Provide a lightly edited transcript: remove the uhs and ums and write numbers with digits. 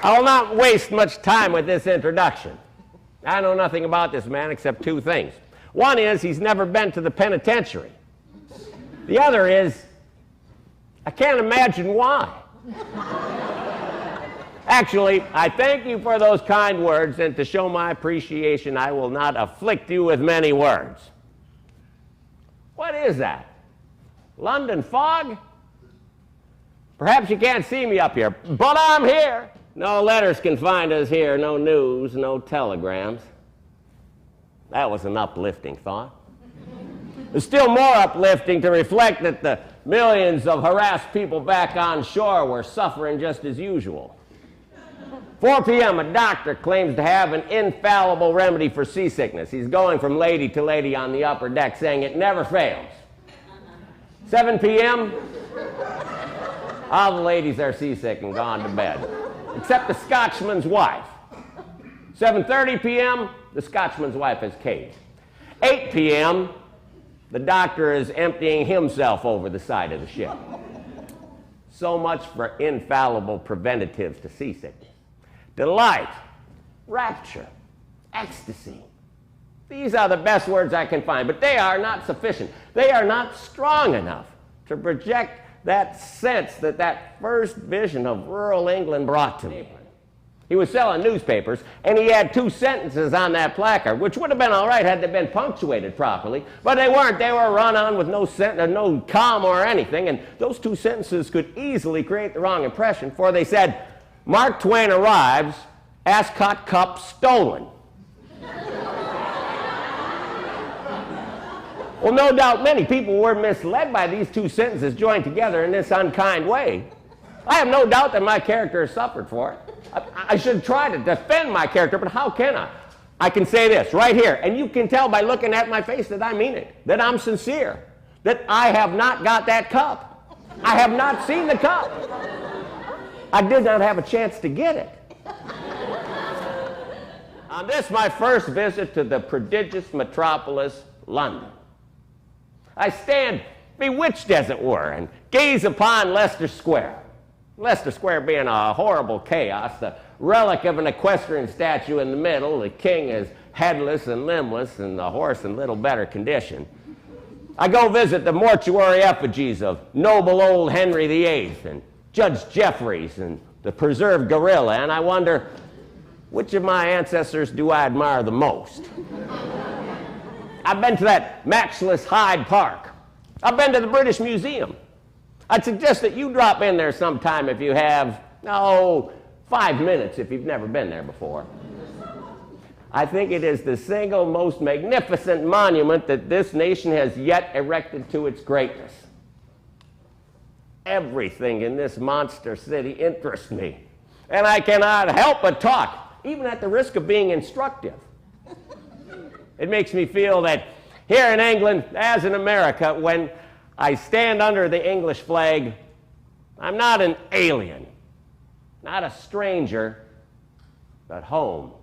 I will not waste much time with this introduction. I know nothing about this man except two things. One is he's never been to the penitentiary. The other is I can't imagine why. Actually, I thank you for those kind words, and to show my appreciation, I will not afflict you with many words. What is that? London fog? Perhaps you can't see me up here, but I'm here. No letters can find us here, no news, no telegrams. That was an uplifting thought. It's still more uplifting to reflect that the millions of harassed people back on shore were suffering just as usual. 4 p.m., a doctor claims to have an infallible remedy for seasickness. He's going from lady to lady on the upper deck, saying it never fails. 7 p.m., all the ladies are seasick and gone to bed, except the Scotchman's wife. 7:30 p.m., the Scotchman's wife has caved. 8 p.m., the doctor is emptying himself over the side of the ship. So much for infallible preventatives to seasickness. Delight, rapture, ecstasy. These are the best words I can find, but they are not sufficient. They are not strong enough to project that sense that that first vision of rural England brought to me. He was selling newspapers, and he had 2 sentences on that placard, which would have been all right had they been punctuated properly, but they weren't. They were run on with no comma or anything, and those 2 sentences could easily create the wrong impression, for they said, Mark Twain arrives, Ascot Cup stolen. Well, no doubt many people were misled by these 2 sentences joined together in this unkind way. I have no doubt that my character has suffered for it. I should try to defend my character, but how can I? I can say this right here, and you can tell by looking at my face that I mean it, that I'm sincere, that I have not got that cup. I have not seen the cup. I did not have a chance to get it. On this, my first visit to the prodigious metropolis, London, I stand bewitched, as it were, and gaze upon Leicester Square. Leicester Square being a horrible chaos, the relic of an equestrian statue in the middle, the king is headless and limbless, and the horse in little better condition. I go visit the mortuary effigies of noble old Henry VIII and Judge Jeffreys and the preserved gorilla, and I wonder, which of my ancestors do I admire the most? I've been to that matchless Hyde Park. I've been to the British Museum. I'd suggest that you drop in there sometime if you have, 5 minutes if you've never been there before. I think it is the single most magnificent monument that this nation has yet erected to its greatness. Everything in this monster city interests me, and I cannot help but talk, even at the risk of being instructive. It makes me feel that here in England, as in America, when I stand under the English flag, I'm not an alien, not a stranger, but home.